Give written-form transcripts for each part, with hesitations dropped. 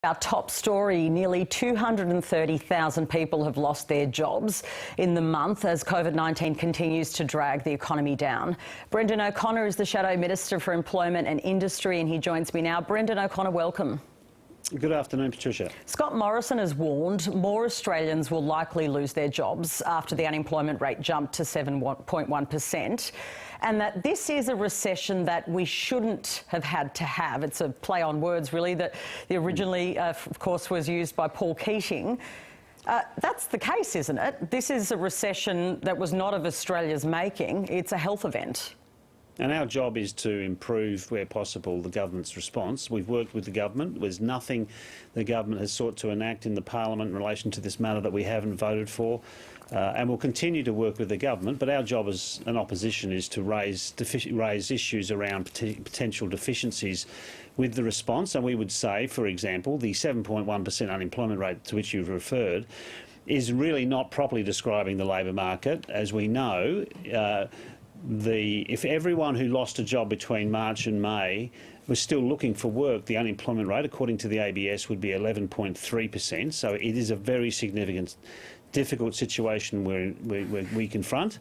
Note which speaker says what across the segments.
Speaker 1: Our top story, nearly 230,000 people have lost their jobs in the month as COVID-19 continues to drag the economy down. Brendan O'Connor is the Shadow Minister for Employment and Industry and he joins me now. Brendan O'Connor, welcome.
Speaker 2: Good afternoon, Patricia.
Speaker 1: Scott Morrison has warned more Australians will likely lose their jobs after the unemployment rate jumped to 7.1%, and that this is a recession that we shouldn't have had to have. It's a play on words, really, that originally, of course, was used by Paul Keating. That's the case, isn't it? This is a recession that was not of Australia's making. It's a health event.
Speaker 2: And our job is to improve, where possible, the government's response. We've worked with the government. There's nothing the government has sought to enact in the parliament in relation to this matter that we haven't voted for. And we'll continue to work with the government. But our job as an opposition is to raise issues around potential deficiencies with the response. And we would say, for example, the 7.1% unemployment rate to which you've referred is really not properly describing the labour market. As we know, if everyone who lost a job between March and May was still looking for work, the unemployment rate, according to the ABS, would be 11.3%. So it is a very significant, difficult situation we confront.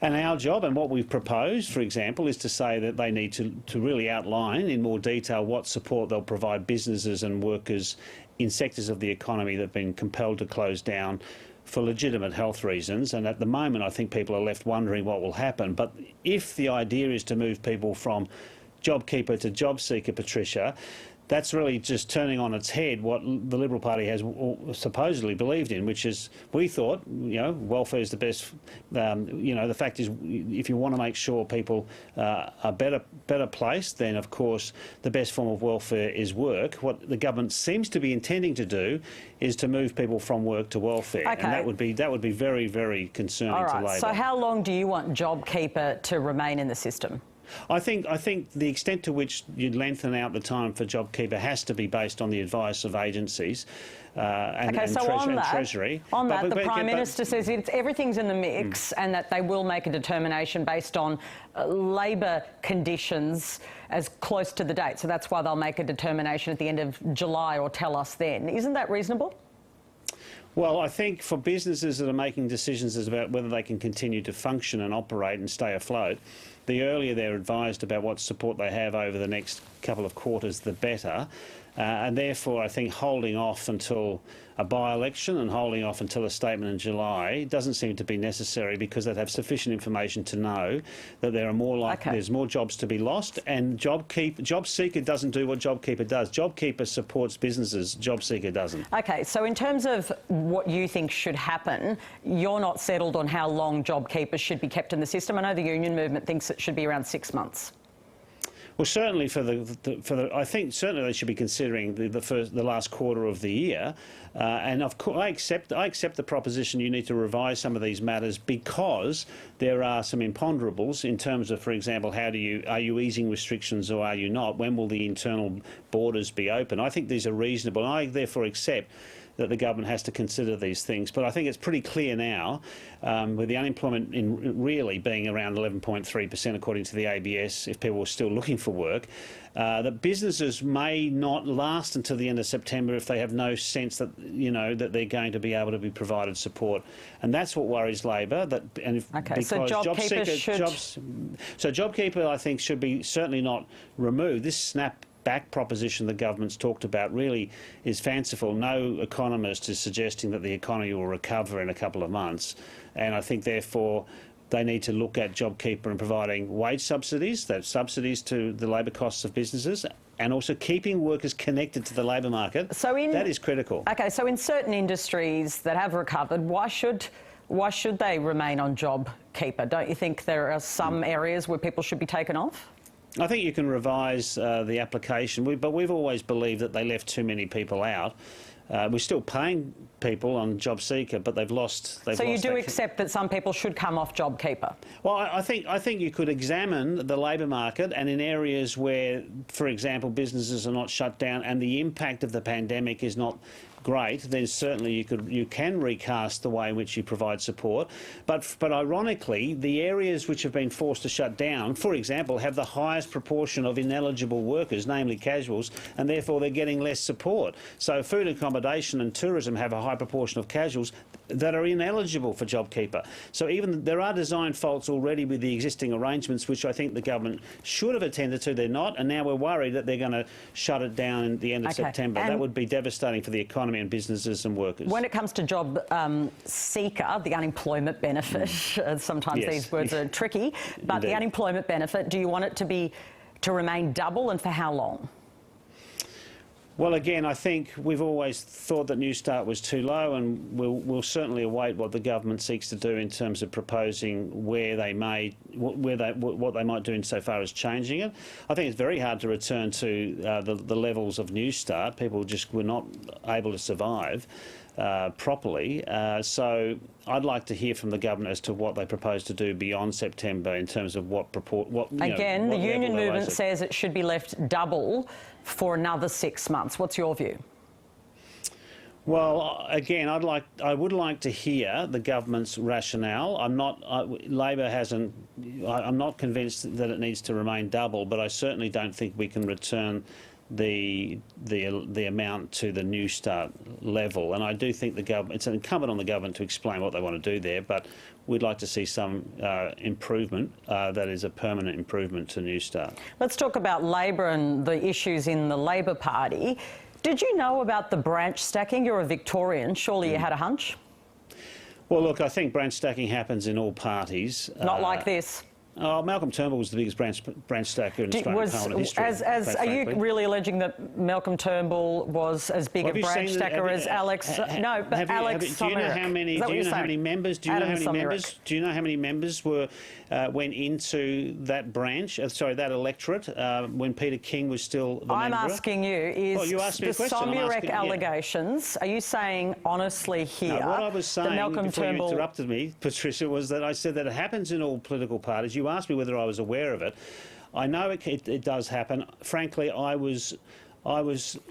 Speaker 2: And our job, and what we've proposed, for example, is to say that they need to really outline in more detail what support they'll provide businesses and workers in sectors of the economy that have been compelled to close down for legitimate health reasons. And at the moment, I think people are left wondering what will happen. But if the idea is to move people from JobKeeper to JobSeeker, Patricia, that's really just turning on its head what the Liberal Party has supposedly believed in, which is, we thought, welfare is the best. The fact is, if you want to make sure people are better placed, then of course the best form of welfare is work. What the government seems to be intending to do is to move people from work to welfare,
Speaker 1: okay.
Speaker 2: And that would be very, very concerning to Labor.
Speaker 1: So how long do you want JobKeeper to remain in the system?
Speaker 2: I think the extent to which you lengthen out the time for JobKeeper has to be based on the advice of agencies and Treasury.
Speaker 1: On that, the Prime Minister says everything's in the mix and that they will make a determination based on labour conditions as close to the date. So that's why they'll make a determination at the end of July or tell us then. Isn't that reasonable?
Speaker 2: Well, I think for businesses that are making decisions about whether they can continue to function and operate and stay afloat, the earlier they're advised about what support they have over the next couple of quarters, the better. And therefore, I think holding off until a by-election and holding off until a statement in July doesn't seem to be necessary, because they'd have sufficient information to know that there are there's more jobs to be lost. And JobSeeker doesn't do what JobKeeper does. JobKeeper supports businesses. JobSeeker doesn't.
Speaker 1: Okay, so in terms of what you think should happen, you're not settled on how long JobKeeper should be kept in the system. I know the union movement thinks it should be around 6 months.
Speaker 2: Well, certainly I think certainly they should be considering the last quarter of the year, and of course I accept the proposition you need to revise some of these matters, because there are some imponderables in terms of, for example, are you easing restrictions or are you not? When will the internal borders be open? I think these are reasonable, and I therefore accept that the government has to consider these things. But I think it's pretty clear now, with the unemployment really being around 11.3% according to the ABS, if people are still looking for work, that businesses may not last until the end of September if they have no sense that that they're going to be able to be provided support, and that's what worries Labor. So JobKeeper I think should be certainly not removed. This snap back proposition the government's talked about really is fanciful. No economist is suggesting that the economy will recover in a couple of months, and I think therefore they need to look at JobKeeper and providing wage subsidies, that's subsidies to the labour costs of businesses, and also keeping workers connected to the labour market. That is critical.
Speaker 1: Okay, so in certain industries that have recovered, why should they remain on JobKeeper? Don't you think there are some areas where people should be taken off?
Speaker 2: I think you can revise the application, but we've always believed that they left too many people out. We're still paying people on JobSeeker, but they've lost.
Speaker 1: So you do accept that some people should come off JobKeeper?
Speaker 2: Well, I think you could examine the labour market, and in areas where, for example, businesses are not shut down and the impact of the pandemic is not great, then certainly you can recast the way in which you provide support. But ironically, the areas which have been forced to shut down, for example, have the highest proportion of ineligible workers, namely casuals, and therefore they're getting less support. So food, accommodation and tourism have a high proportion of casuals that are ineligible for JobKeeper. So even there are design faults already with the existing arrangements, which I think the government should have attended to. They're not, and now we're worried that they're going to shut it down at the end of September. And that would be devastating for the economy and businesses and workers.
Speaker 1: When it comes to job seeker, the unemployment benefit, sometimes these words are tricky, but the unemployment benefit, do you want it to remain double, and for how long?
Speaker 2: Well, again, I think we've always thought that New Start was too low, and we'll certainly await what the government seeks to do in terms of proposing what they might do insofar as changing it. I think it's very hard to return to the levels of New Start. People just were not able to survive properly. So I'd like to hear from the government as to what they propose to do beyond September in terms of
Speaker 1: Again, the union movement says it should be left double for another 6 months. What's your view?
Speaker 2: Well, again, I would like to hear the government's rationale. Labor hasn't. I'm not convinced that it needs to remain double, but I certainly don't think we can return the amount to the New Start level. And I do think it's incumbent on the government to explain what they want to do there, but we'd like to see some improvement that is a permanent improvement to New Start. Let's
Speaker 1: talk about Labor and the issues in the Labor Party. Did you know about the branch stacking? You're a Victorian. Surely you had a hunch?
Speaker 2: Well, look, I think branch stacking happens in all parties.
Speaker 1: Not like this.
Speaker 2: Oh, Malcolm Turnbull was the biggest branch stacker in Australian Parliament history.
Speaker 1: Are you really alleging that Malcolm Turnbull was as big a branch stacker as Alex? No, but Alex Someric.
Speaker 2: Do you know how many members? Do you know how many members went into that branch? That electorate when Peter King was still the member?
Speaker 1: I'm asking you: is the Someric allegations? Are you saying honestly here?
Speaker 2: No, what I was saying
Speaker 1: Malcolm
Speaker 2: before
Speaker 1: Turnbull...
Speaker 2: you interrupted me, Patricia, was that I said that it happens in all political parties. You asked me whether I was aware of it. I know it does happen. Frankly, I was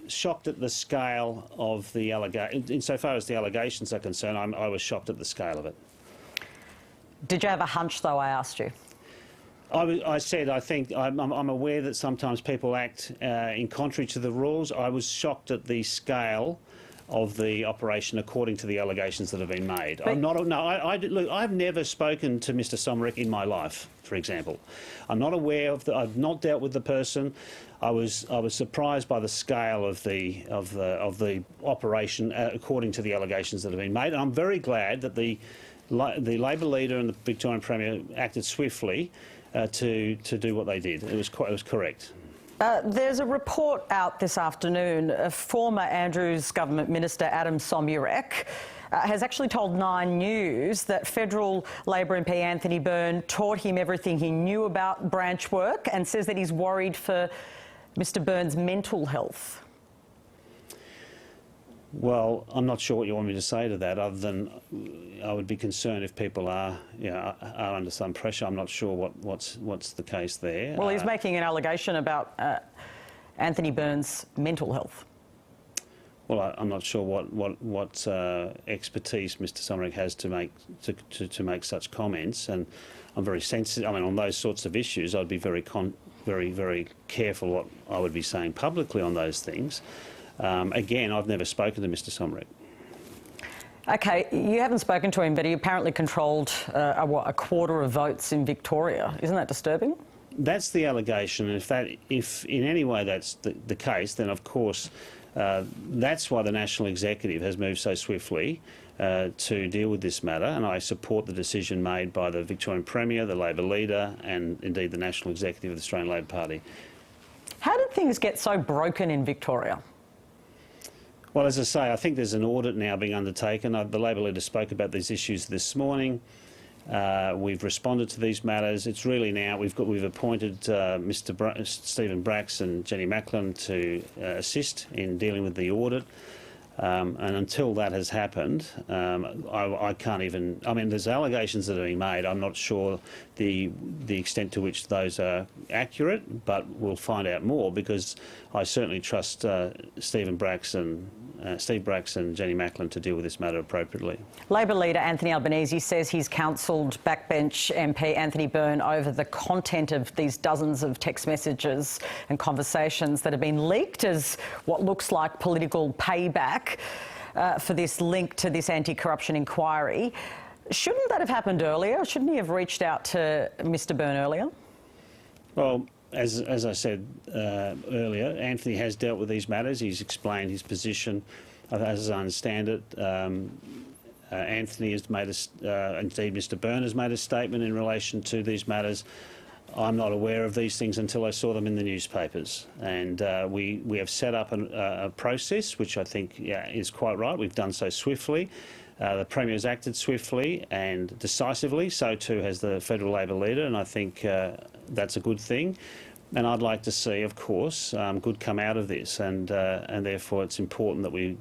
Speaker 2: shocked at the scale of the allegations. Insofar as the allegations are concerned, I was shocked at the scale of it.
Speaker 1: Did you have a hunch, though, I asked you?
Speaker 2: I said I think I'm aware that sometimes people act in contrary to the rules. I was shocked at the scale of the operation according to the allegations that have been made. Look, I've never spoken to Mr. Someric in my life, for example. I'm not aware of I've not dealt with the person. I was surprised by the scale of the operation according to the allegations that have been made. And I'm very glad that the Labor leader and the Victorian Premier acted swiftly to do what they did. It was correct.
Speaker 1: There's a report out this afternoon. Former Andrews Government Minister Adam Someric has actually told Nine News that federal Labor MP Anthony Byrne taught him everything he knew about branch work, and says that he's worried for Mr. Byrne's mental health.
Speaker 2: Well, I'm not sure what you want me to say to that, other than I would be concerned if people are under some pressure. I'm not sure what's the case there.
Speaker 1: Well, he's making an allegation about Anthony Byrne's mental health.
Speaker 2: Well, I'm not sure what expertise Mr. Someric has to make such comments, and I'm very sensitive. I mean, on those sorts of issues, I'd be very careful what I would be saying publicly on those things. Again, I've never spoken to Mr. Someric.
Speaker 1: OK, you haven't spoken to him, but he apparently controlled a quarter of votes in Victoria. Isn't that disturbing?
Speaker 2: That's the allegation. And if in any way that's the case, then of course that's why the National Executive has moved so swiftly to deal with this matter, and I support the decision made by the Victorian Premier, the Labor leader, and indeed the National Executive of the Australian Labor Party.
Speaker 1: How did things get so broken in Victoria?
Speaker 2: Well, as I say, I think there's an audit now being undertaken. The Labor leader spoke about these issues this morning. We've responded to these matters. It's really now we've appointed Stephen Bracks and Jenny Macklin to assist in dealing with the audit. And until that has happened, I can't even. I mean, there's allegations that are being made. I'm not sure the extent to which those are accurate, but we'll find out more, because I certainly trust Steve Bracks and Jenny Macklin to deal with this matter appropriately.
Speaker 1: Labor leader Anthony Albanese says he's counselled backbench MP Anthony Byrne over the content of these dozens of text messages and conversations that have been leaked as what looks like political payback for this link to this anti-corruption inquiry. Shouldn't that have happened earlier? Shouldn't he have reached out to Mr Byrne earlier?
Speaker 2: Well, as I said earlier, Anthony has dealt with these matters. He's explained his position, as I understand it. Anthony has made indeed Mr Byrne has made a statement in relation to these matters. I'm not aware of these things until I saw them in the newspapers, and we have set up a process which I think is quite right. We've done so swiftly. The Premier has acted swiftly and decisively, so too has the Federal Labor leader, and I think that's a good thing. And I'd like to see, of course, good come out of this, and therefore it's important that we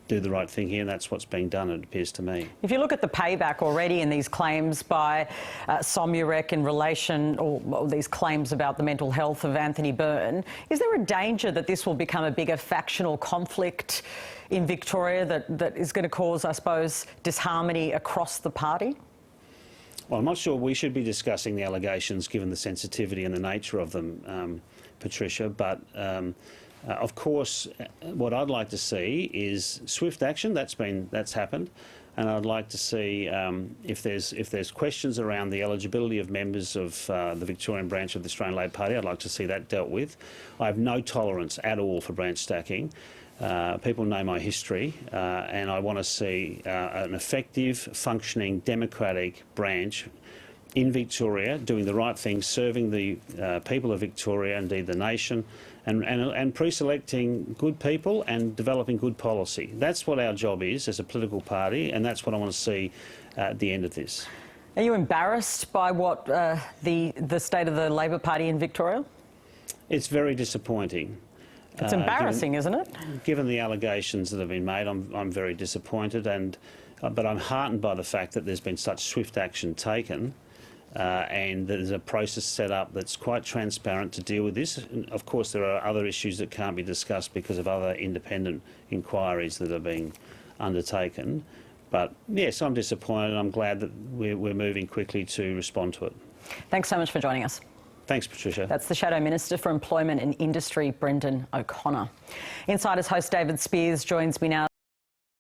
Speaker 2: do the right thing here, and that's what's being done, it appears to me. If
Speaker 1: you look at the payback already in these claims by Somurek in relation, or these claims about the mental health of Anthony Byrne, is there a danger that this will become a bigger factional conflict in Victoria that is going to cause, I suppose, disharmony across the party?
Speaker 2: Well, I'm not sure we should be discussing the allegations given the sensitivity and the nature of them, Patricia, but of course, what I'd like to see is swift action. That's happened, and I'd like to see if there's questions around the eligibility of members of the Victorian branch of the Australian Labor Party. I'd like to see that dealt with. I have no tolerance at all for branch stacking. People know my history, and I want to see an effective, functioning, democratic branch in Victoria doing the right thing, serving the people of Victoria, indeed the nation, and pre-selecting good people and developing good policy. That's what our job is as a political party, and that's what I want to see at the end of this.
Speaker 1: Are you embarrassed by what the state of the Labor Party in Victoria?
Speaker 2: It's very disappointing.
Speaker 1: It's embarrassing, isn't it?
Speaker 2: Given the allegations that have been made, I'm very disappointed, but I'm heartened by the fact that there's been such swift action taken, and there's a process set up that's quite transparent to deal with this. And of course, there are other issues that can't be discussed because of other independent inquiries that are being undertaken. But yes, I'm disappointed. I'm glad that we're moving quickly to respond to it.
Speaker 1: Thanks so much for joining us.
Speaker 2: Thanks, Patricia.
Speaker 1: That's the Shadow Minister for Employment and Industry, Brendan O'Connor. Insider's host David Spears joins me now.